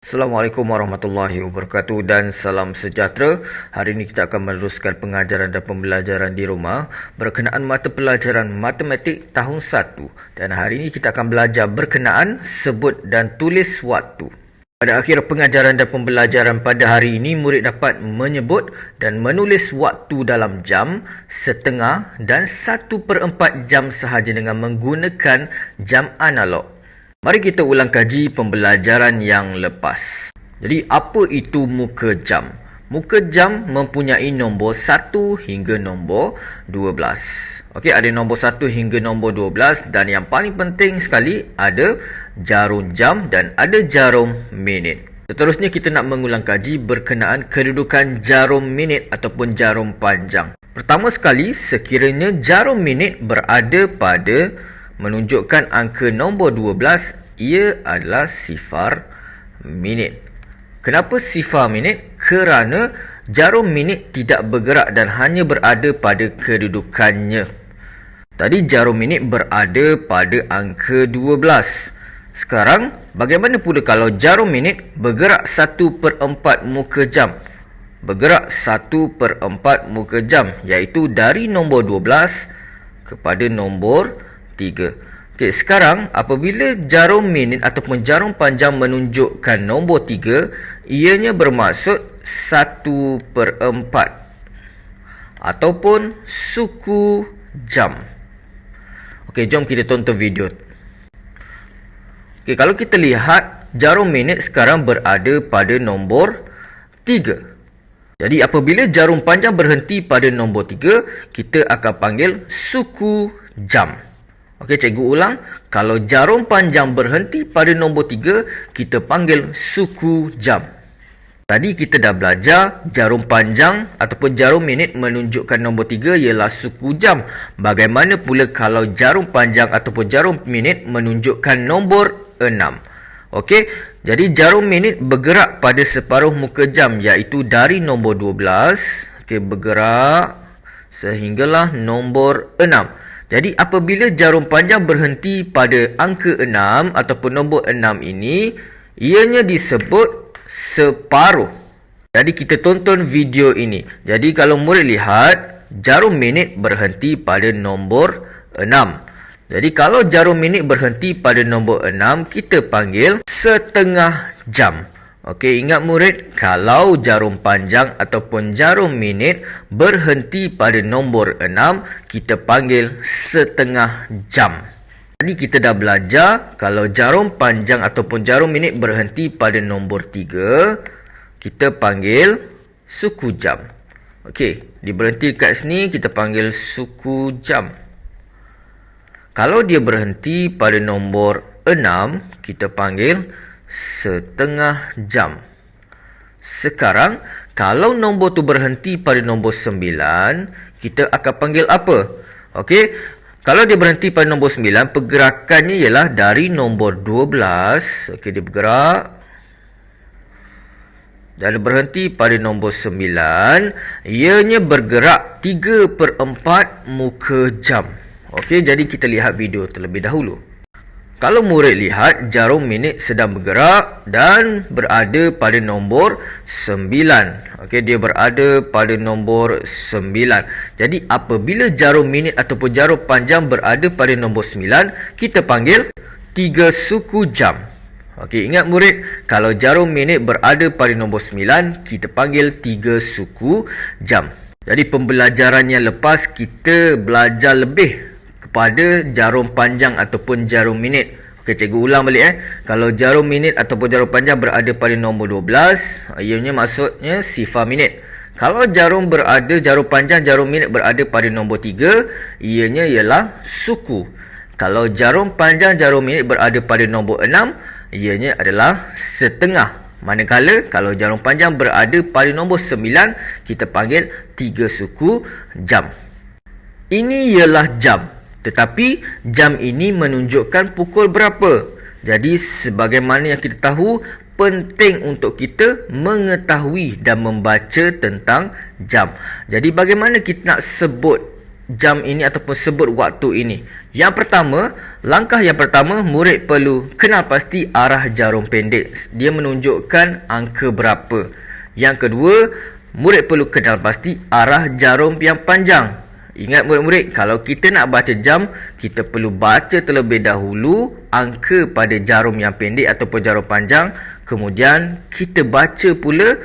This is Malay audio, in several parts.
Assalamualaikum warahmatullahi wabarakatuh dan salam sejahtera. Hari ini kita akan meneruskan pengajaran dan pembelajaran di rumah berkenaan mata pelajaran matematik tahun 1. Dan hari ini kita akan belajar berkenaan sebut dan tulis waktu. Pada akhir pengajaran dan pembelajaran pada hari ini, murid dapat menyebut dan menulis waktu dalam jam, setengah dan 1/4 jam sahaja dengan menggunakan jam analog. Mari kita ulang kaji pembelajaran yang lepas. Jadi, apa itu muka jam? Muka jam mempunyai nombor 1 hingga nombor 12. Okey, ada nombor 1 hingga nombor 12 dan yang paling penting sekali ada jarum jam dan ada jarum minit. Seterusnya kita nak mengulang kaji berkenaan kedudukan jarum minit ataupun jarum panjang. Pertama sekali, sekiranya jarum minit berada pada menunjukkan angka nombor 12, ia adalah sifar minit. Kenapa sifar minit? Kerana jarum minit tidak bergerak dan hanya berada pada kedudukannya. Tadi jarum minit berada pada angka 12. Sekarang, bagaimana pula kalau jarum minit bergerak 1/4 muka jam? Bergerak 1/4 muka jam, iaitu dari nombor 12 kepada nombor 3. Okey, sekarang apabila jarum minit ataupun jarum panjang menunjukkan nombor 3, ianya bermaksud 1/4 ataupun suku jam. Okey, jom kita tonton video. Okey, kalau kita lihat jarum minit sekarang berada pada nombor 3. Jadi apabila jarum panjang berhenti pada nombor 3, kita akan panggil suku jam. Okey, cikgu ulang. Kalau jarum panjang berhenti pada nombor 3, kita panggil suku jam. Tadi kita dah belajar jarum panjang ataupun jarum minit menunjukkan nombor 3 ialah suku jam. Bagaimana pula kalau jarum panjang ataupun jarum minit menunjukkan nombor 6? Okey, jadi jarum minit bergerak pada separuh muka jam, iaitu dari nombor 12. Okey, bergerak sehinggalah nombor 6. Jadi apabila jarum panjang berhenti pada angka 6 ataupun nombor 6 ini, ianya disebut separuh. Jadi kita tonton video ini. Jadi kalau murid lihat, jarum minit berhenti pada nombor 6. Jadi kalau jarum minit berhenti pada nombor 6, kita panggil setengah jam. Okey, ingat murid, kalau jarum panjang ataupun jarum minit berhenti pada nombor 6, kita panggil setengah jam. Tadi kita dah belajar, kalau jarum panjang ataupun jarum minit berhenti pada nombor 3, kita panggil suku jam. Okey, diberhenti kat sini, kita panggil suku jam. Kalau dia berhenti pada nombor 6, kita panggil setengah jam. Sekarang, kalau nombor tu berhenti pada nombor 9, kita akan panggil apa? Okey, kalau dia berhenti pada nombor 9, pergerakannya ialah dari nombor 12. Okey, dia bergerak dan berhenti pada nombor 9, ianya bergerak 3/4 muka jam. Okey, jadi kita lihat video terlebih dahulu. Kalau murid lihat, jarum minit sedang bergerak dan berada pada nombor 9. Okey, dia berada pada nombor 9. Jadi apabila jarum minit ataupun jarum panjang berada pada nombor 9, kita panggil 3 suku jam. Okey, ingat murid, kalau jarum minit berada pada nombor 9, kita panggil 3 suku jam. Jadi pembelajaran yang lepas, kita belajar lebih pada jarum panjang ataupun jarum minit. Okey, cikgu ulang balik. Kalau jarum minit ataupun jarum panjang berada pada nombor 12, ianya maksudnya sifar minit. Kalau jarum panjang, jarum minit berada pada nombor 3, ianya ialah suku. Kalau jarum panjang, jarum minit berada pada nombor 6, ianya adalah setengah. Manakala kalau jarum panjang berada pada nombor 9, kita panggil 3 suku jam. Ini ialah jam. Tetapi jam ini menunjukkan pukul berapa. Jadi sebagaimana yang kita tahu, penting untuk kita mengetahui dan membaca tentang jam. Jadi bagaimana kita nak sebut jam ini ataupun sebut waktu ini? Yang pertama, Langkah yang pertama, murid perlu kenal pasti arah jarum pendek. Dia menunjukkan angka berapa. Yang kedua, murid perlu kenal pasti arah jarum yang panjang. Ingat murid-murid, kalau kita nak baca jam, kita perlu baca terlebih dahulu angka pada jarum yang pendek ataupun jarum panjang. Kemudian kita baca pula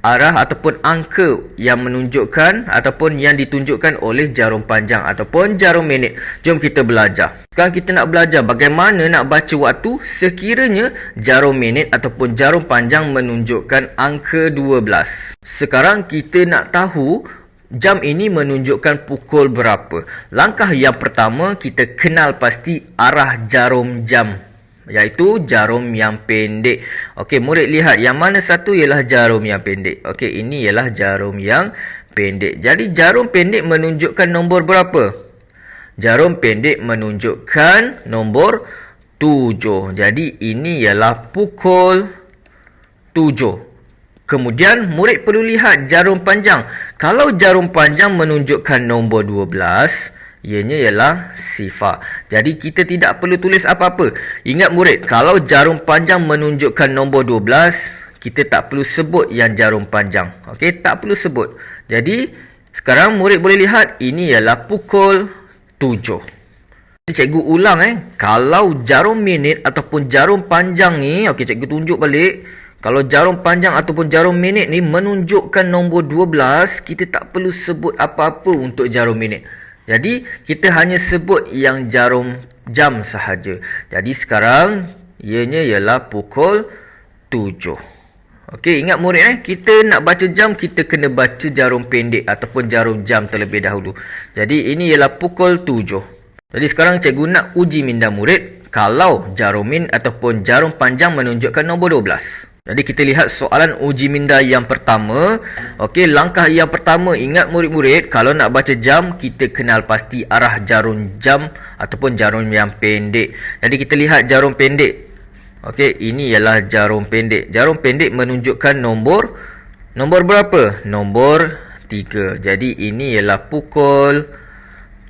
arah ataupun angka yang menunjukkan ataupun yang ditunjukkan oleh jarum panjang ataupun jarum minit. Jom kita belajar. Sekarang kita nak belajar bagaimana nak baca waktu sekiranya jarum minit ataupun jarum panjang menunjukkan angka 12. Sekarang kita nak tahu jam ini menunjukkan pukul berapa. Langkah yang pertama, kita kenal pasti arah jarum jam, iaitu jarum yang pendek. Okey, murid lihat yang mana satu ialah jarum yang pendek. Okey, ini ialah jarum yang pendek. Jadi jarum pendek menunjukkan nombor berapa? Jarum pendek menunjukkan nombor 7. Jadi ini ialah pukul 7. Kemudian murid perlu lihat jarum panjang. Kalau jarum panjang menunjukkan nombor 12, ianya ialah sifar. Jadi kita tidak perlu tulis apa-apa. Ingat murid, kalau jarum panjang menunjukkan nombor 12, kita tak perlu sebut yang jarum panjang. Okey, tak perlu sebut. Jadi sekarang murid boleh lihat ini ialah pukul 7. Jadi cikgu ulang kalau jarum minit ataupun jarum panjang ni, okey cikgu tunjuk balik. Kalau jarum panjang ataupun jarum minit ni menunjukkan nombor 12, kita tak perlu sebut apa-apa untuk jarum minit. Jadi, kita hanya sebut yang jarum jam sahaja. Jadi, sekarang ianya ialah pukul 7. Okey, ingat murid kita nak baca jam, kita kena baca jarum pendek ataupun jarum jam terlebih dahulu. Jadi, ini ialah pukul 7. Jadi, sekarang cikgu nak uji minda murid kalau jarum min ataupun jarum panjang menunjukkan nombor 12. Jadi kita lihat soalan uji minda yang pertama. Okey, langkah yang pertama, ingat murid-murid, kalau nak baca jam, kita kenal pasti arah jarum jam ataupun jarum yang pendek. Jadi kita lihat jarum pendek. Okey, ini ialah jarum pendek. Jarum pendek menunjukkan nombor berapa? Nombor 3. Jadi ini ialah pukul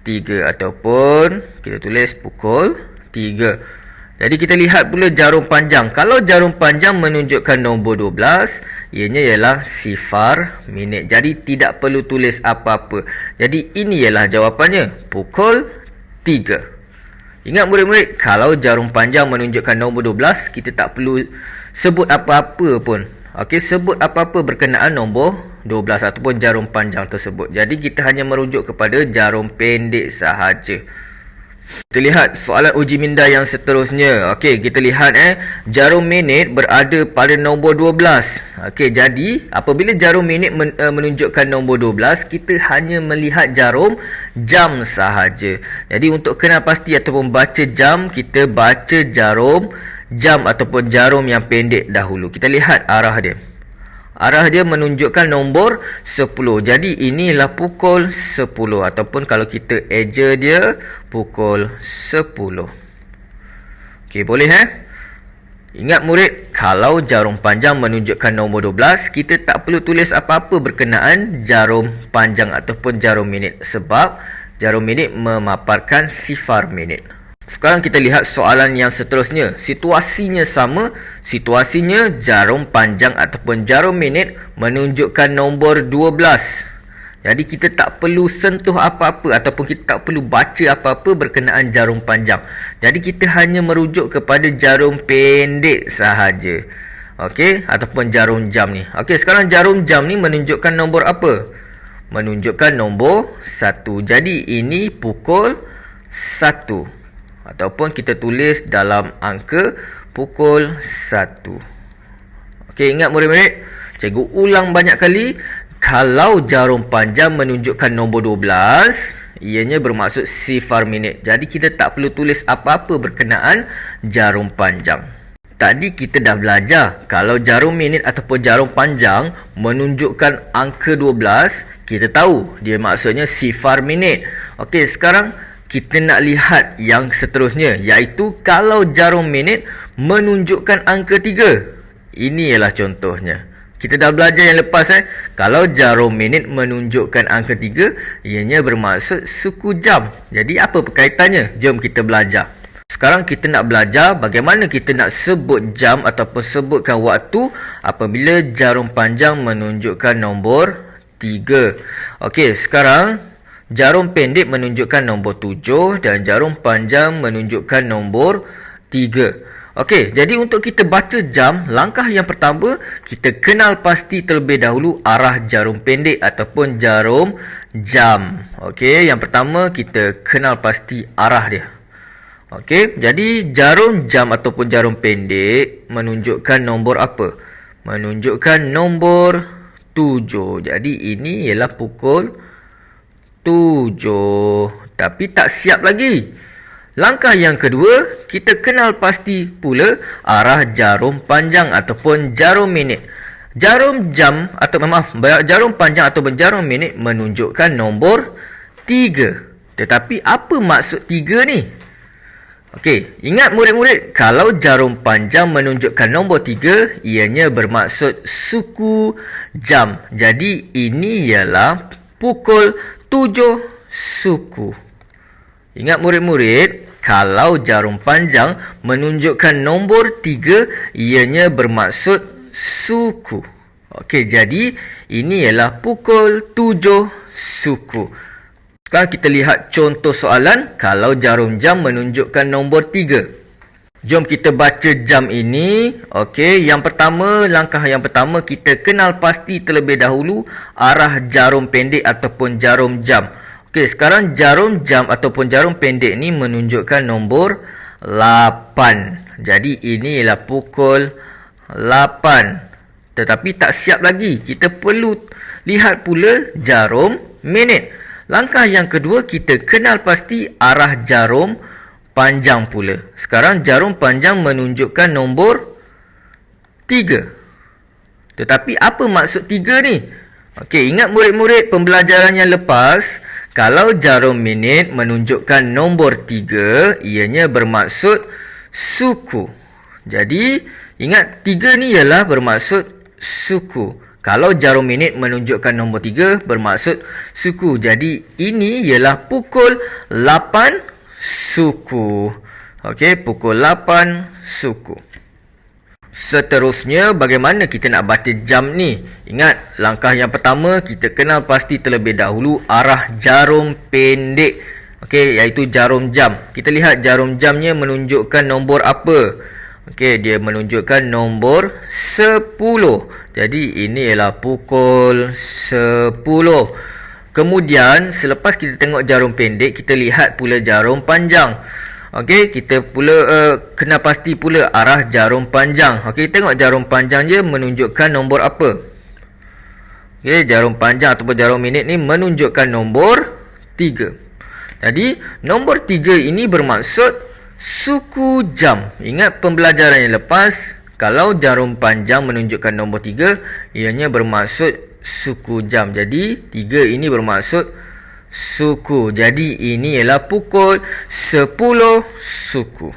3 ataupun kita tulis pukul 3. Jadi kita lihat pula jarum panjang. Kalau jarum panjang menunjukkan nombor 12, ianya ialah sifar minit. Jadi tidak perlu tulis apa-apa. Jadi ini ialah jawapannya, pukul 3. Ingat murid-murid, kalau jarum panjang menunjukkan nombor 12, kita tak perlu sebut apa-apa pun. Okey, sebut apa-apa berkenaan nombor 12 ataupun jarum panjang tersebut. Jadi kita hanya merujuk kepada jarum pendek sahaja. Kita lihat soalan uji minda yang seterusnya. Okey, kita lihat jarum minit berada pada nombor 12. Okey, jadi apabila jarum minit menunjukkan nombor 12, kita hanya melihat jarum jam sahaja. Jadi untuk kenal pasti ataupun baca jam, kita baca jarum jam ataupun jarum yang pendek dahulu. Kita lihat arah dia. Arah dia menunjukkan nombor 10. Jadi inilah pukul 10 ataupun kalau kita eja dia pukul 10. Okey, boleh Ingat murid, kalau jarum panjang menunjukkan nombor 12, kita tak perlu tulis apa-apa berkenaan jarum panjang ataupun jarum minit sebab jarum minit memaparkan sifar minit. Sekarang kita lihat soalan yang seterusnya. Situasinya sama. Situasinya jarum panjang ataupun jarum minit menunjukkan nombor 12. Jadi kita tak perlu sentuh apa-apa ataupun kita tak perlu baca apa-apa berkenaan jarum panjang. Jadi kita hanya merujuk kepada jarum pendek sahaja. Okey, ataupun jarum jam ni. Okey, sekarang jarum jam ni menunjukkan nombor apa? Menunjukkan nombor 1. Jadi ini pukul 1. Ataupun kita tulis dalam angka pukul 1. Okey, ingat murid-murid, cikgu ulang banyak kali. Kalau jarum panjang menunjukkan nombor 12, ianya bermaksud sifar minit. Jadi kita tak perlu tulis apa-apa berkenaan jarum panjang. Tadi kita dah belajar, kalau jarum minit ataupun jarum panjang menunjukkan angka 12, kita tahu dia maksudnya sifar minit. Okey, sekarang kita nak lihat yang seterusnya, iaitu kalau jarum minit menunjukkan angka 3. Ini ialah contohnya. Kita dah belajar yang lepas kalau jarum minit menunjukkan angka 3, ianya bermaksud suku jam. Jadi apa perkaitannya? Jom kita belajar. Sekarang kita nak belajar bagaimana kita nak sebut jam ataupun sebutkan waktu apabila jarum panjang menunjukkan nombor 3. Okey, sekarang jarum pendek menunjukkan nombor 7 dan jarum panjang menunjukkan nombor 3. Okey, jadi untuk kita baca jam, langkah yang pertama, kita kenal pasti terlebih dahulu arah jarum pendek ataupun jarum jam. Okey, yang pertama kita kenal pasti arah dia. Okey, jadi jarum jam ataupun jarum pendek menunjukkan nombor apa? Menunjukkan nombor 7. Jadi ini ialah pukul 7. Tapi tak siap lagi. Langkah yang kedua, kita kenal pasti pula arah jarum panjang ataupun jarum minit. Jarum jam atau jarum panjang ataupun jarum minit menunjukkan nombor 3. Tetapi apa maksud 3 ni? Okey, ingat murid-murid, kalau jarum panjang menunjukkan nombor 3, ianya bermaksud suku jam. Jadi ini ialah pukul 7 suku. Ingat murid-murid, kalau jarum panjang menunjukkan nombor 3, ianya bermaksud suku. Okey, jadi ini ialah pukul 7 suku. Sekarang kita lihat contoh soalan kalau jarum jam menunjukkan nombor 3. Jom kita baca jam ini. Okey, langkah yang pertama kita kenal pasti terlebih dahulu arah jarum pendek ataupun jarum jam. Okey, sekarang jarum jam ataupun jarum pendek ni menunjukkan nombor 8. Jadi ini ialah pukul 8. Tetapi tak siap lagi. Kita perlu lihat pula jarum minit. Langkah yang kedua, kita kenal pasti arah jarum panjang pula. Sekarang jarum panjang menunjukkan nombor 3. Tetapi apa maksud 3 ni? Okey, ingat murid-murid pembelajaran yang lepas, kalau jarum minit menunjukkan nombor 3, ianya bermaksud suku. Jadi, ingat 3 ni ialah bermaksud suku. Kalau jarum minit menunjukkan nombor 3 bermaksud suku. Jadi ini ialah pukul 8 suku. Okey, pukul 8 suku. Seterusnya, bagaimana kita nak baca jam ni? Ingat, langkah yang pertama kita kenal pasti terlebih dahulu arah jarum pendek. Okey, iaitu jarum jam. Kita lihat jarum jamnya menunjukkan nombor apa? Okey, dia menunjukkan nombor 10. Jadi ini ialah pukul 10. Kemudian selepas kita tengok jarum pendek, kita lihat pula jarum panjang. Okey, kita pula kena pasti pula arah jarum panjang. Okey, tengok jarum panjang dia menunjukkan nombor apa? Okey, jarum panjang ataupun jarum minit ni menunjukkan nombor 3. Jadi nombor 3 ini bermaksud suku jam. Ingat pembelajaran yang lepas, kalau jarum panjang menunjukkan nombor 3, ianya bermaksud suku jam. Jadi 3 ini bermaksud suku. Jadi ini ialah pukul 10 suku.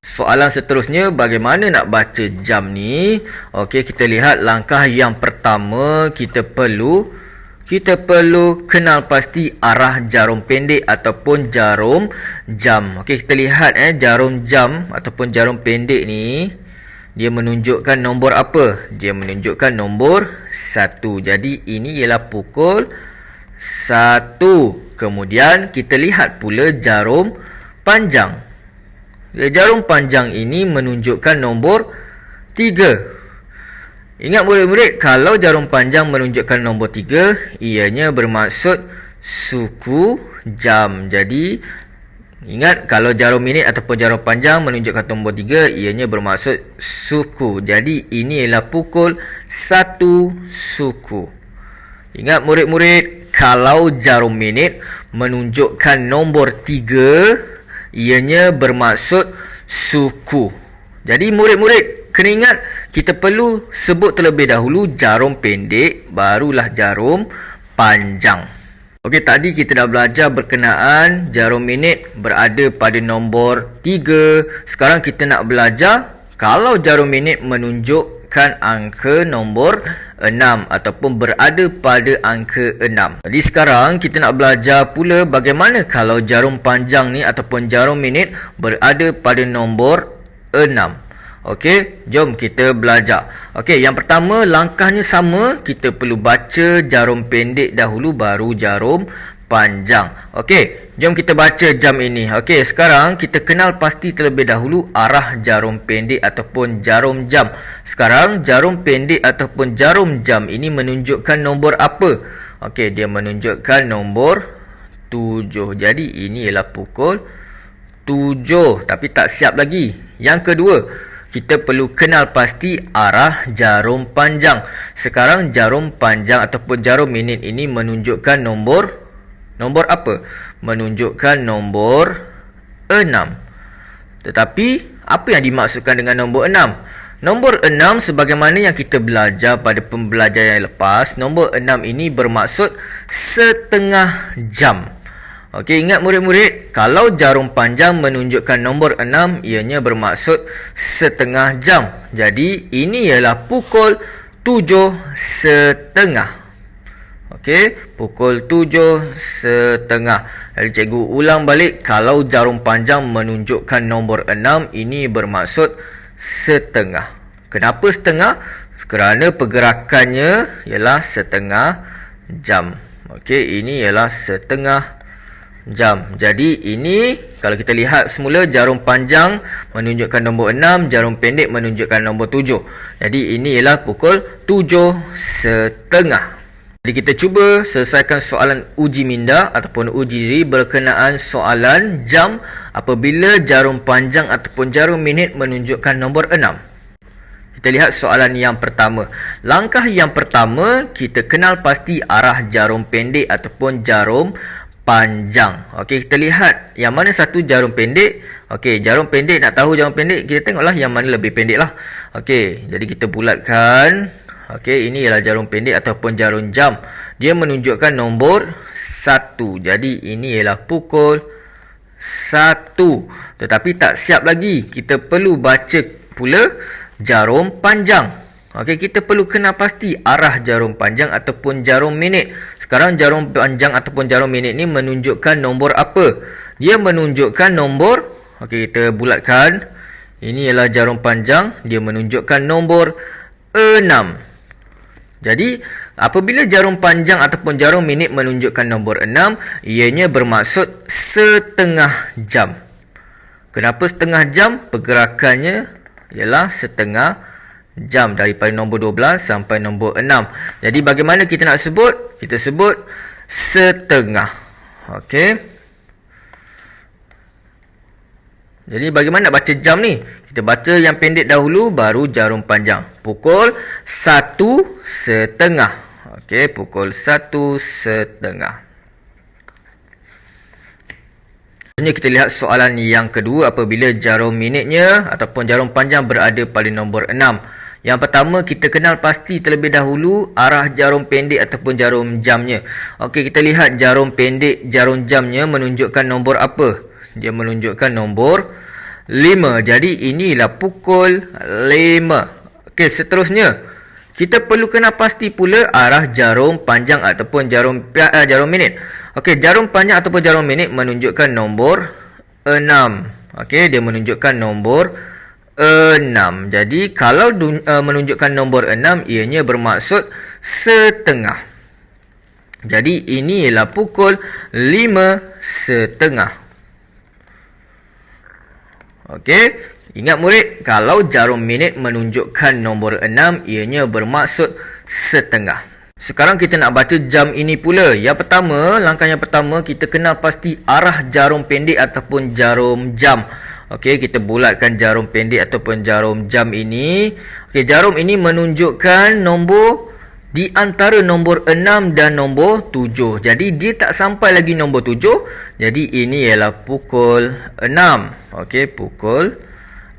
Soalan seterusnya, bagaimana nak baca jam ni? Okey, kita lihat langkah yang pertama, kita perlu kenal pasti arah jarum pendek ataupun jarum jam. Okey, kita lihat jarum jam ataupun jarum pendek ni, dia menunjukkan nombor apa? Dia menunjukkan nombor 1. Jadi ini ialah pukul 1. Kemudian kita lihat pula jarum panjang. Jarum panjang ini menunjukkan nombor 3. Ingat murid-murid, kalau jarum panjang menunjukkan nombor 3, ianya bermaksud suku jam. Jadi, ingat kalau jarum minit ataupun jarum panjang menunjukkan nombor 3, ianya bermaksud suku. Jadi, ini ialah pukul 1 suku. Ingat murid-murid, kalau jarum minit menunjukkan nombor 3, ianya bermaksud suku. Jadi, murid-murid, kena ingat, kita perlu sebut terlebih dahulu jarum pendek, barulah jarum panjang. Okey, tadi kita dah belajar berkenaan jarum minit berada pada nombor 3. Sekarang kita nak belajar kalau jarum minit menunjuk menunjukkan angka nombor 6 ataupun berada pada angka 6. Jadi sekarang kita nak belajar pula bagaimana kalau jarum panjang ni ataupun jarum minit berada pada nombor 6. Okey, jom kita belajar. Okey, yang pertama langkahnya sama, kita perlu baca jarum pendek dahulu baru jarum panjang. Okey, jom kita baca jam ini. Okey, sekarang kita kenal pasti terlebih dahulu arah jarum pendek ataupun jarum jam. Sekarang jarum pendek ataupun jarum jam ini menunjukkan nombor apa? Okey, dia menunjukkan nombor 7. Jadi ini ialah pukul 7, tapi tak siap lagi. Yang kedua, kita perlu kenal pasti arah jarum panjang. Sekarang jarum panjang ataupun jarum minit ini menunjukkan nombor apa? Menunjukkan nombor 6. Tetapi apa yang dimaksudkan dengan nombor 6? Nombor 6 sebagaimana yang kita belajar pada pembelajaran yang lepas, nombor 6 ini bermaksud setengah jam. Okey, ingat murid-murid, kalau jarum panjang menunjukkan nombor 6, ianya bermaksud setengah jam. Jadi, ini ialah pukul 7.30. Okey, pukul 7.30. Jadi, cikgu ulang balik, kalau jarum panjang menunjukkan nombor 6, ini bermaksud setengah. Kenapa setengah? Kerana pergerakannya ialah setengah jam. Okey, ini ialah setengah jam. Jadi ini kalau kita lihat semula jarum panjang menunjukkan nombor 6, jarum pendek menunjukkan nombor 7. Jadi ini ialah pukul 7.30. Jadi kita cuba selesaikan soalan uji minda ataupun uji diri berkenaan soalan jam apabila jarum panjang ataupun jarum minit menunjukkan nombor 6. Kita lihat soalan yang pertama. Langkah yang pertama, kita kenal pasti arah jarum pendek ataupun jarum panjang. Okey, kita lihat yang mana satu jarum pendek. Okey, jarum pendek, nak tahu jarum pendek, kita tengoklah yang mana lebih pendek lah. Okey, jadi kita bulatkan. Okey, ini ialah jarum pendek ataupun jarum jam. Dia menunjukkan nombor 1. Jadi ini ialah pukul 1. Tetapi tak siap lagi. Kita perlu baca pula jarum panjang. Okey, kita perlu kenal pasti arah jarum panjang ataupun jarum minit. Sekarang jarum panjang ataupun jarum minit ni menunjukkan nombor apa? Dia menunjukkan nombor, okey, kita bulatkan. Ini ialah jarum panjang, dia menunjukkan nombor 6. Jadi, apabila jarum panjang ataupun jarum minit menunjukkan nombor 6, ianya bermaksud setengah jam. Kenapa setengah jam? Pergerakannya ialah setengah jam daripada nombor 12 sampai nombor 6. Jadi bagaimana kita nak sebut? Kita sebut setengah. Okey. Jadi bagaimana nak baca jam ni? Kita baca yang pendek dahulu baru jarum panjang. Pukul 1.30. Okey, pukul 1.30. Kita lihat soalan yang kedua apabila jarum minitnya ataupun jarum panjang berada pada nombor 6. Yang pertama, kita kenal pasti terlebih dahulu arah jarum pendek ataupun jarum jamnya. Okey, kita lihat jarum pendek, jarum jamnya menunjukkan nombor apa? Dia menunjukkan nombor 5. Jadi inilah pukul 5. Okey, seterusnya kita perlu kenal pasti pula arah jarum panjang ataupun jarum minit. Okey, jarum panjang ataupun jarum minit menunjukkan nombor 6. Okey, dia menunjukkan nombor 6. Jadi kalau menunjukkan nombor 6, ianya bermaksud setengah. Jadi ini ialah pukul 5.30. Okey, ingat murid, kalau jarum minit menunjukkan nombor 6, ianya bermaksud setengah. Sekarang kita nak baca jam ini pula. Yang pertama, langkah yang pertama, kita kenal pasti arah jarum pendek ataupun jarum jam. Okey, kita bulatkan jarum pendek ataupun jarum jam ini. Okey, jarum ini menunjukkan nombor di antara nombor 6 dan nombor 7. Jadi dia tak sampai lagi nombor 7. Jadi ini ialah pukul 6. Okey, pukul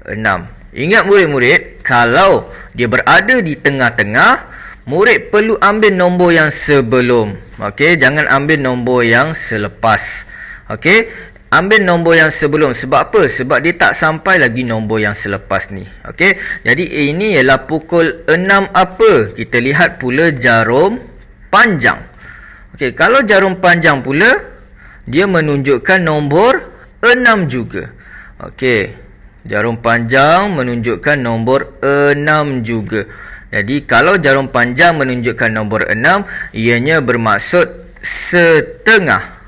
6. Ingat murid-murid, kalau dia berada di tengah-tengah, murid perlu ambil nombor yang sebelum. Okey, jangan ambil nombor yang selepas. Okey, ambil nombor yang sebelum. Sebab apa? Sebab dia tak sampai lagi nombor yang selepas ni. Okey, jadi ini ialah pukul 6 apa? Kita lihat pula jarum panjang. Okey, kalau jarum panjang pula, dia menunjukkan nombor 6 juga. Okey, jarum panjang menunjukkan nombor 6 juga. Jadi kalau jarum panjang menunjukkan nombor 6, ianya bermaksud setengah.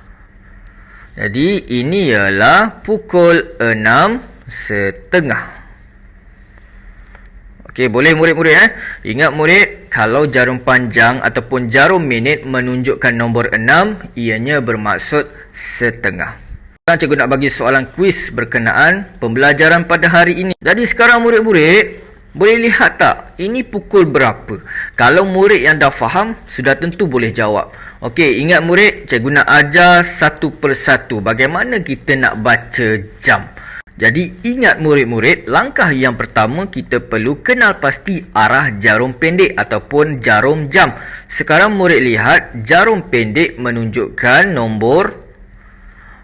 Jadi ini ialah pukul 6:30. Okey, boleh murid-murid Ingat murid, kalau jarum panjang ataupun jarum minit menunjukkan nombor 6, ianya bermaksud setengah. Sekarang cikgu nak bagi soalan kuis berkenaan pembelajaran pada hari ini. Jadi sekarang murid-murid boleh lihat tak, ini pukul berapa? Kalau murid yang dah faham, sudah tentu boleh jawab. Okey, ingat murid, cikgu nak ajar satu persatu bagaimana kita nak baca jam. Jadi ingat murid-murid, langkah yang pertama kita perlu kenal pasti arah jarum pendek ataupun jarum jam. Sekarang murid lihat, jarum pendek menunjukkan nombor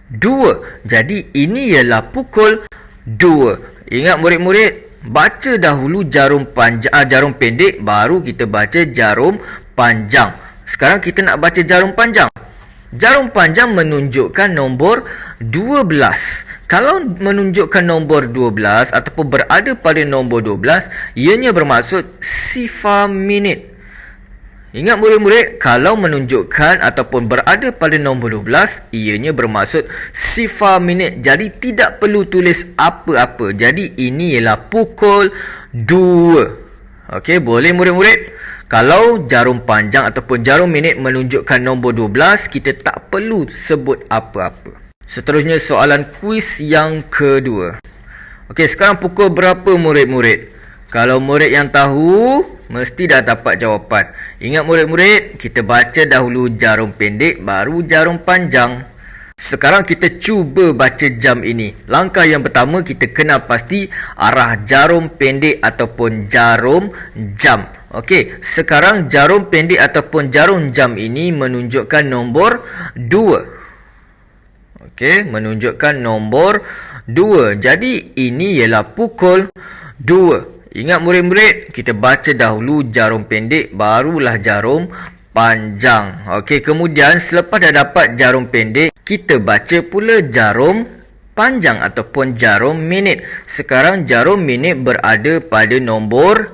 2. Jadi ini ialah pukul 2. Ingat murid-murid, baca dahulu jarum pendek, baru kita baca jarum panjang. Sekarang kita nak baca jarum panjang. Jarum panjang menunjukkan nombor 12. Kalau menunjukkan nombor 12 ataupun berada pada nombor 12, ianya bermaksud sifar minit. Ingat murid-murid, kalau menunjukkan ataupun berada pada nombor 12, ianya bermaksud sifar minit. Jadi tidak perlu tulis apa-apa. Jadi ini ialah pukul 2. Okey, boleh murid-murid? Kalau jarum panjang ataupun jarum minit menunjukkan nombor 12, kita tak perlu sebut apa-apa. Seterusnya soalan kuis yang kedua. Okey, sekarang pukul berapa murid-murid? Kalau murid yang tahu, mesti dah dapat jawapan. Ingat murid-murid, kita baca dahulu jarum pendek, baru jarum panjang. Sekarang kita cuba baca jam ini. Langkah yang pertama, kita kenal pasti arah jarum pendek ataupun jarum jam. Okey, sekarang jarum pendek ataupun jarum jam ini menunjukkan nombor 2. Okey, menunjukkan nombor 2. Jadi ini ialah pukul 2. Ingat murid-murid, kita baca dahulu jarum pendek, barulah jarum panjang. Okey, kemudian selepas dah dapat jarum pendek, kita baca pula jarum panjang ataupun jarum minit. Sekarang jarum minit berada pada nombor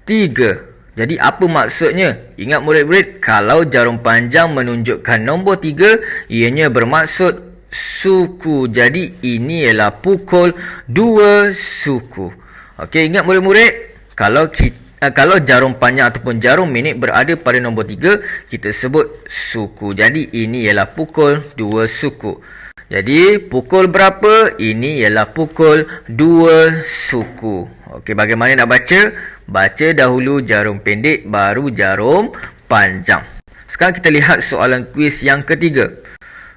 3. Jadi apa maksudnya? Ingat murid-murid, kalau jarum panjang menunjukkan nombor 3, ianya bermaksud suku. Jadi ini ialah pukul 2 suku. Okey, ingat murid-murid, kalau jarum panjang ataupun jarum minit berada pada nombor 3, kita sebut suku. Jadi ini ialah pukul 2 suku. Jadi pukul berapa? Ini ialah pukul 2 suku. Okey, bagaimana nak baca? Baca dahulu jarum pendek, baru jarum panjang. Sekarang kita lihat soalan kuis yang ketiga.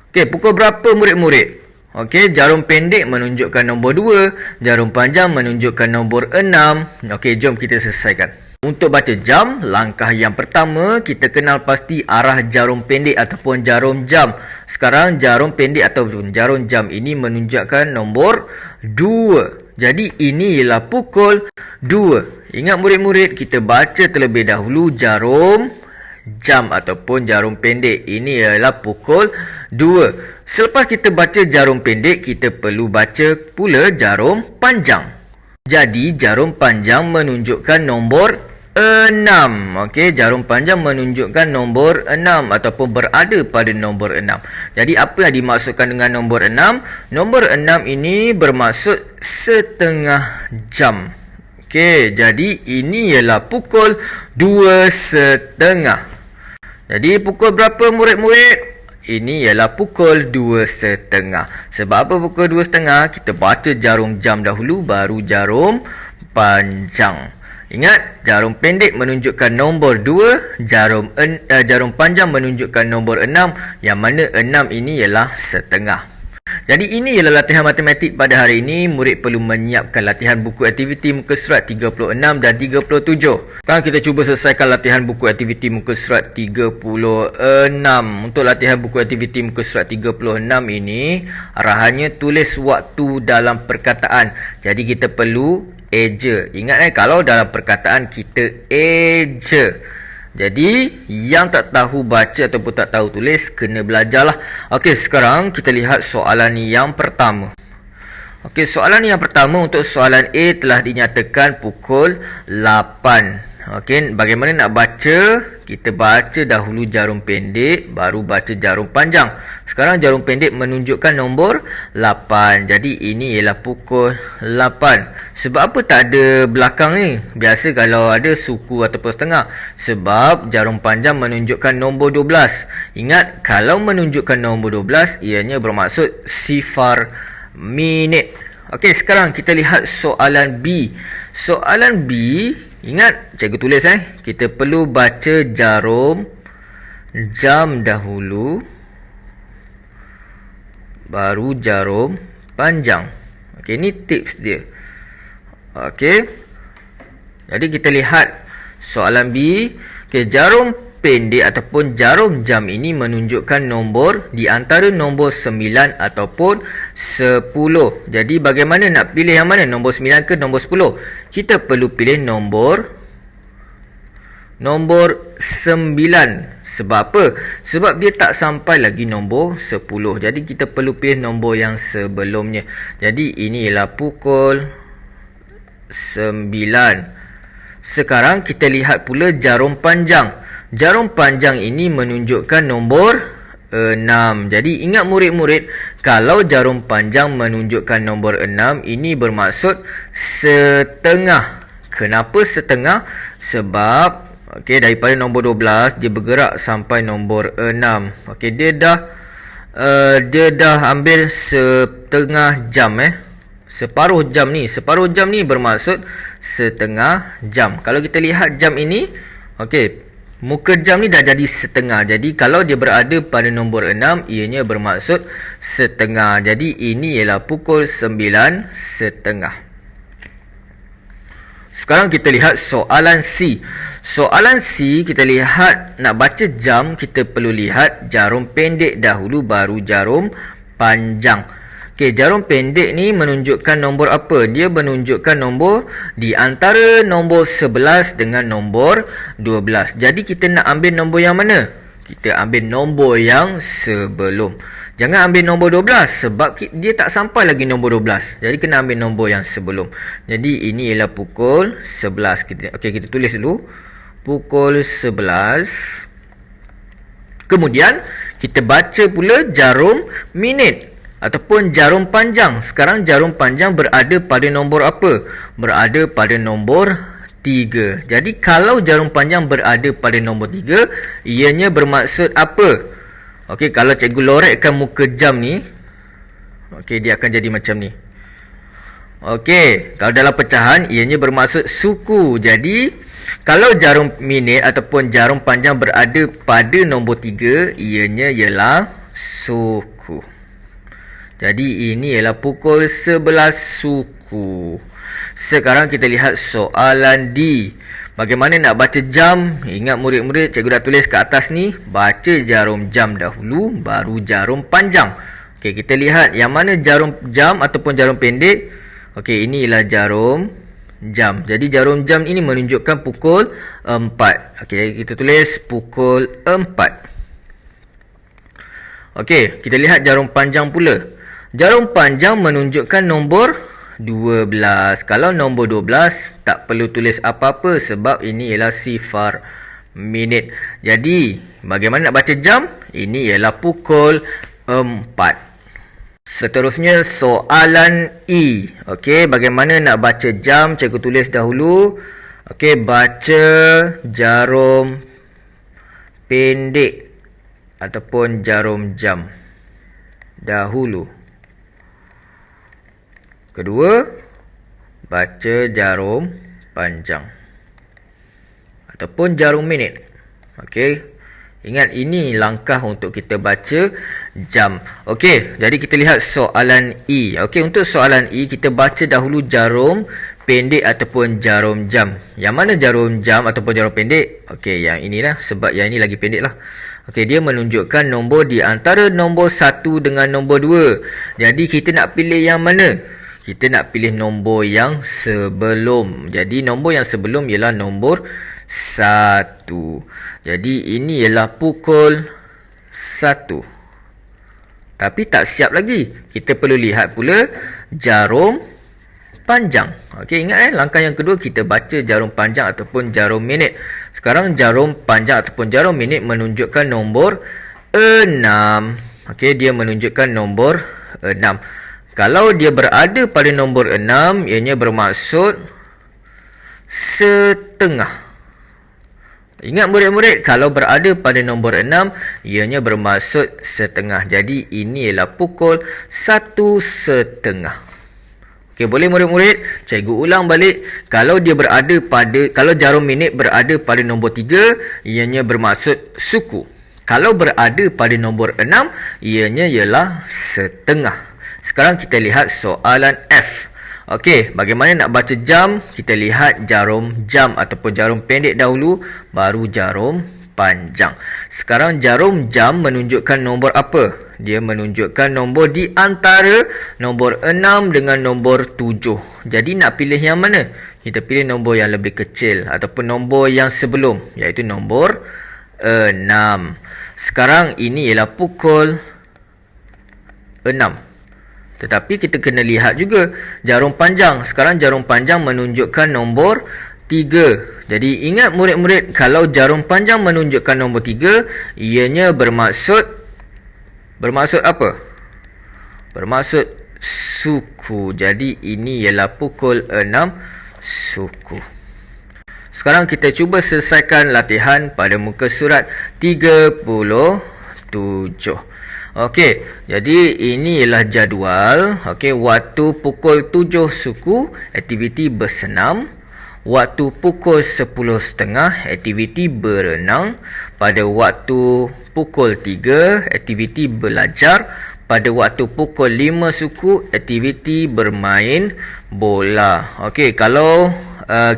Okey, pukul berapa murid-murid? Okey, jarum pendek menunjukkan nombor 2, jarum panjang menunjukkan nombor 6. Okey, jom kita selesaikan. Untuk baca jam, langkah yang pertama, kita kenal pasti arah jarum pendek ataupun jarum jam. Sekarang jarum pendek ataupun jarum jam ini menunjukkan nombor 2. Jadi ini ialah pukul 2. Ingat murid-murid, kita baca terlebih dahulu jarum jam ataupun jarum pendek. Ini ialah pukul 2. Selepas kita baca jarum pendek, kita perlu baca pula jarum panjang. Jadi jarum panjang menunjukkan nombor 6. Okey, jarum panjang menunjukkan nombor 6 ataupun berada pada nombor 6. Jadi apa yang dimaksudkan dengan nombor 6? Nombor 6 ini bermaksud setengah jam. Okey, jadi ini ialah pukul 2:30. Jadi pukul berapa murid-murid? Ini ialah pukul 2:30. Sebab apa pukul 2:30? Kita baca jarum jam dahulu, baru jarum panjang. Ingat, jarum pendek menunjukkan nombor 2, jarum panjang menunjukkan nombor 6, yang mana 6 ini ialah setengah. Jadi ini ialah latihan matematik pada hari ini. Murid perlu menyiapkan latihan buku aktiviti muka surat 36 dan 37. Sekarang kita cuba selesaikan latihan buku aktiviti muka surat 36. Untuk latihan buku aktiviti muka surat 36 ini, arahannya tulis waktu dalam perkataan. Jadi kita perlu eja. Ingat kalau dalam perkataan kita eja. Jadi, yang tak tahu baca ataupun tak tahu tulis, kena belajarlah. Okey, sekarang kita lihat soalan yang pertama. Okey, soalan yang pertama untuk soalan A telah dinyatakan pukul 8. Okey, bagaimana nak baca? Kita baca dahulu jarum pendek, baru baca jarum panjang. Sekarang jarum pendek menunjukkan nombor 8. Jadi ini ialah pukul 8. Sebab apa tak ada belakang ni? Biasa kalau ada suku ataupun setengah. Sebab jarum panjang menunjukkan nombor 12. Ingat, kalau menunjukkan nombor 12, ianya bermaksud sifar minit. Okey, sekarang kita lihat soalan B. Soalan B, ingat, cikgu tulis kita perlu baca jarum jam dahulu, baru jarum panjang. Okey, ini tips dia. Okey. Jadi kita lihat soalan B. Okey, jarum pendek ataupun jarum jam ini menunjukkan nombor di antara nombor 9 ataupun 10. Jadi bagaimana nak pilih yang mana? Nombor 9 ke nombor 10? Kita perlu pilih nombor 9. Sebab apa? Sebab dia tak sampai lagi nombor 10. Jadi kita perlu pilih nombor yang sebelumnya. Jadi ini ialah pukul 9. Sekarang kita lihat pula jarum panjang. Jarum panjang ini menunjukkan nombor 6. Jadi ingat murid-murid, kalau jarum panjang menunjukkan nombor 6, ini bermaksud setengah. Kenapa setengah? Sebab daripada nombor 12 dia bergerak sampai nombor 6. Dia dah ambil setengah jam Separuh jam ni bermaksud setengah jam. Kalau kita lihat jam ini, muka jam ni dah jadi setengah. Jadi kalau dia berada pada nombor 6, ianya bermaksud setengah. Jadi ini ialah pukul 9:30. Sekarang kita lihat soalan C. Soalan C, kita lihat nak baca jam, kita perlu lihat jarum pendek dahulu, baru jarum panjang. Jarum pendek ni menunjukkan nombor apa? Dia menunjukkan nombor di antara nombor 11 dengan nombor 12. Jadi kita nak ambil nombor yang mana? Kita ambil nombor yang sebelum. Jangan ambil nombor 12 sebab dia tak sampai lagi nombor 12. Jadi kena ambil nombor yang sebelum. Jadi ini ialah pukul 11. Kita tulis dulu. Pukul 11. Kemudian kita baca pula jarum minit ataupun jarum panjang. Sekarang jarum panjang berada pada nombor apa? Berada pada nombor 3. Jadi kalau jarum panjang berada pada nombor 3, ianya bermaksud apa? Kalau cikgu lorekkan muka jam ni, dia akan jadi macam ni. Kalau dalam pecahan, ianya bermaksud suku. Jadi kalau jarum minit ataupun jarum panjang berada pada nombor 3, ianya ialah suku. Jadi ini ialah pukul 11 suku. Sekarang kita lihat soalan D. Bagaimana nak baca jam? Ingat murid-murid, cikgu dah tulis kat atas ni. Baca jarum jam dahulu, baru jarum panjang. Kita lihat yang mana jarum jam ataupun jarum pendek. Ini ialah jarum jam. Jadi jarum jam ini menunjukkan pukul 4. Kita tulis pukul 4. Kita lihat jarum panjang pula. Jarum panjang menunjukkan nombor 12. Kalau nombor 12, tak perlu tulis apa-apa sebab ini ialah sifar minit. Jadi, bagaimana nak baca jam? Ini ialah pukul 4. Seterusnya, soalan E. Bagaimana nak baca jam? Cikgu tulis dahulu. Baca jarum pendek ataupun jarum jam dahulu. Kedua, baca jarum panjang ataupun jarum minit. Ingat, ini langkah untuk kita baca jam. Okey, jadi kita lihat soalan E. Okey, untuk soalan E, kita baca dahulu jarum pendek ataupun jarum jam. Yang mana jarum jam ataupun jarum pendek? Okey, yang ini lah, sebab yang ini lagi pendek lah. Okey, dia menunjukkan nombor di antara nombor 1 dengan nombor 2. Jadi kita nak pilih yang mana? Kita nak pilih nombor yang sebelum. Jadi nombor yang sebelum ialah nombor 1. Jadi ini ialah pukul 1. Tapi tak siap lagi. Kita perlu lihat pula jarum panjang. Okey, ingat langkah yang kedua kita baca jarum panjang ataupun jarum minit. Sekarang jarum panjang ataupun jarum minit menunjukkan nombor 6. Okey, dia menunjukkan nombor 6. Kalau dia berada pada nombor 6, ianya bermaksud setengah. Ingat murid-murid, kalau berada pada nombor 6, ianya bermaksud setengah. Jadi ini ialah pukul 1:30. Okey, boleh murid-murid? Cikgu ulang balik. Kalau jarum minit berada pada nombor 3, ianya bermaksud suku. Kalau berada pada nombor 6, ianya ialah setengah. Sekarang kita lihat soalan F. Okey, bagaimana nak baca jam? Kita lihat jarum jam ataupun jarum pendek dahulu, baru jarum panjang. Sekarang jarum jam menunjukkan nombor apa? Dia menunjukkan nombor di antara nombor 6 dengan nombor 7. Jadi nak pilih yang mana? Kita pilih nombor yang lebih kecil ataupun nombor yang sebelum, iaitu nombor 6. Sekarang ini ialah pukul 6. Tetapi kita kena lihat juga jarum panjang. Sekarang jarum panjang menunjukkan nombor 3. Jadi ingat murid-murid, kalau jarum panjang menunjukkan nombor 3, ianya bermaksud apa? Bermaksud suku. Jadi ini ialah pukul 6 suku. Sekarang kita cuba selesaikan latihan pada muka surat 37. Okey, jadi ini ialah jadual. Okey, waktu pukul 7 suku, aktiviti bersenam. Waktu pukul 10.30, aktiviti berenang. Pada waktu pukul 3, aktiviti belajar. Pada waktu pukul 5 suku, aktiviti bermain bola. Okey, kalau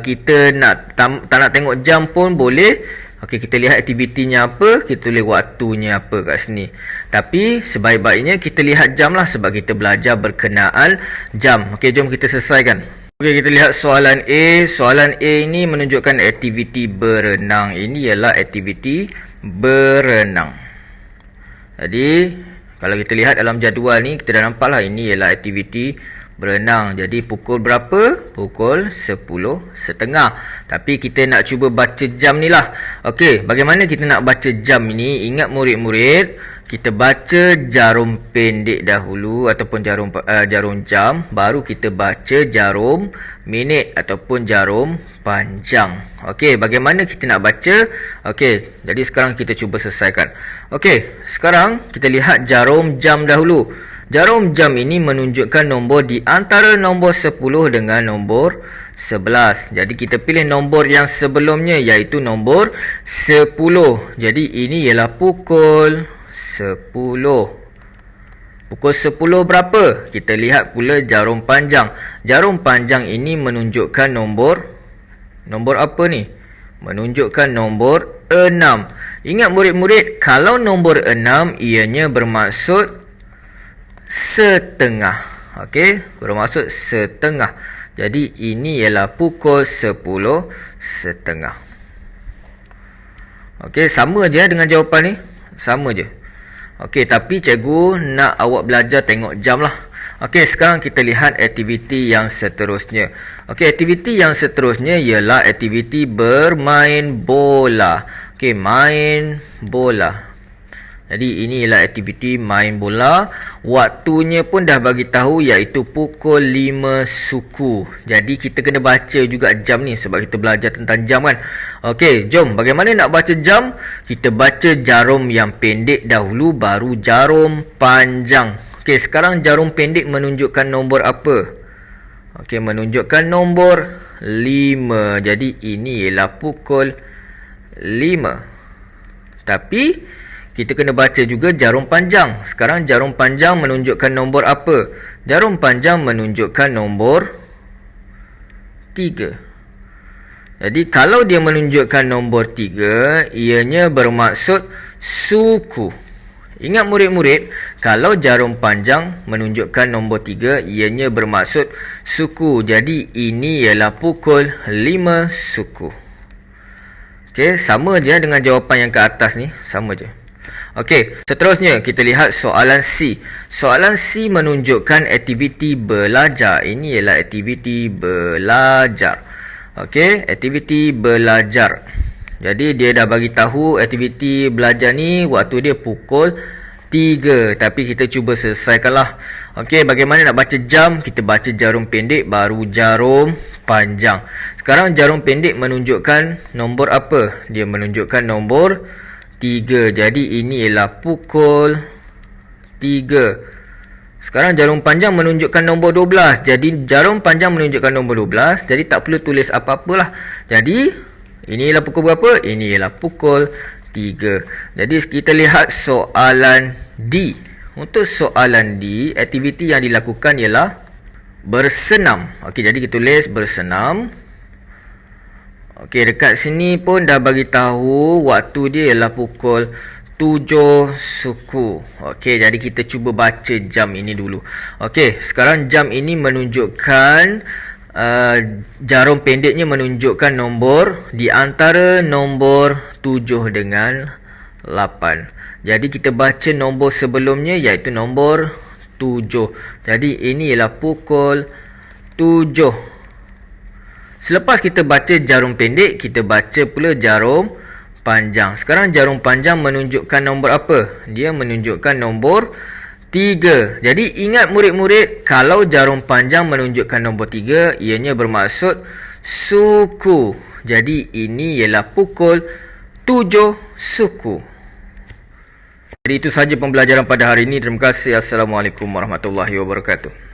kita tak nak tengok jam pun boleh. Okey, kita lihat aktivitinya apa, kita tulis waktunya apa kat sini. Tapi sebaik-baiknya kita lihat jam lah, sebab kita belajar berkenaan jam. Okey, jom kita selesaikan. Okey, kita lihat soalan A. Soalan A ini menunjukkan aktiviti berenang. Ini ialah aktiviti berenang. Jadi, kalau kita lihat dalam jadual ni, kita dah nampak lah ini ialah aktiviti berenang. Jadi pukul berapa? Pukul 10.30. Tapi kita nak cuba baca jam ni lah. Okey, bagaimana kita nak baca jam ini? Ingat murid-murid, kita baca jarum pendek dahulu ataupun jarum jam, baru kita baca jarum minit ataupun jarum panjang. Okey, bagaimana kita nak baca? Okey, jadi sekarang kita cuba selesaikan. Okey, sekarang kita lihat jarum jam dahulu. Jarum jam ini menunjukkan nombor di antara nombor 10 dengan nombor 11. Jadi kita pilih nombor yang sebelumnya, iaitu nombor 10. Jadi ini ialah pukul 10. Pukul 10 berapa? Kita lihat pula jarum panjang. Jarum panjang ini menunjukkan nombor apa ni? Menunjukkan nombor 6. Ingat murid-murid, kalau nombor 6 ianya bermaksud setengah. Okey, bermaksud setengah. Jadi ini ialah pukul 10.30. Okey, sama je dengan jawapan ni. Sama je. Okey, tapi cikgu nak awak belajar tengok jam lah. Okey, sekarang kita lihat aktiviti yang seterusnya. Okey, aktiviti yang seterusnya ialah aktiviti bermain bola. Okey, main bola. Jadi ini ialah aktiviti main bola. Waktunya pun dah bagi tahu, iaitu pukul 5 suku. Jadi kita kena baca juga jam ni, sebab kita belajar tentang jam kan. Okey, jom bagaimana nak baca jam? Kita baca jarum yang pendek dahulu, baru jarum panjang. Okey, sekarang jarum pendek menunjukkan nombor apa? Okey, menunjukkan nombor 5. Jadi ini ialah pukul 5. Tapi kita kena baca juga jarum panjang. Sekarang jarum panjang menunjukkan nombor apa? Jarum panjang menunjukkan nombor 3. Jadi kalau dia menunjukkan nombor 3, ianya bermaksud suku. Ingat murid-murid, kalau jarum panjang menunjukkan nombor 3, ianya bermaksud suku. Jadi ini ialah pukul 5 suku. Okey, sama je dengan jawapan yang ke atas ni, sama je. Okey, seterusnya kita lihat soalan C. Soalan C menunjukkan aktiviti belajar. Ini ialah aktiviti belajar. Okey, aktiviti belajar. Jadi dia dah bagi tahu aktiviti belajar ni waktu dia pukul 3, tapi kita cuba selesaikanlah. Okey, bagaimana nak baca jam? Kita baca jarum pendek baru jarum panjang. Sekarang jarum pendek menunjukkan nombor apa? Dia menunjukkan nombor 3. Jadi ini ialah pukul 3. Sekarang jarum panjang menunjukkan nombor 12. Jadi jarum panjang menunjukkan nombor 12. Jadi tak perlu tulis apa-apalah. Jadi ini ialah pukul berapa? Ini ialah pukul 3. Jadi kita lihat soalan D. Untuk soalan D, aktiviti yang dilakukan ialah bersenam. Okey, jadi kita tulis bersenam. Okey, dekat sini pun dah bagi tahu waktu dia ialah pukul 7 suku. Okey, jadi kita cuba baca jam ini dulu. Okey, sekarang jam ini menunjukkan jarum pendeknya menunjukkan nombor di antara nombor 7 dengan 8. Jadi kita baca nombor sebelumnya iaitu nombor 7. Jadi ini ialah pukul 7. Selepas kita baca jarum pendek, kita baca pula jarum panjang. Sekarang jarum panjang menunjukkan nombor apa? Dia menunjukkan nombor 3. Jadi ingat murid-murid, kalau jarum panjang menunjukkan nombor 3, ianya bermaksud suku. Jadi ini ialah pukul 7 suku. Jadi itu sahaja pembelajaran pada hari ini. Terima kasih. Assalamualaikum warahmatullahi wabarakatuh.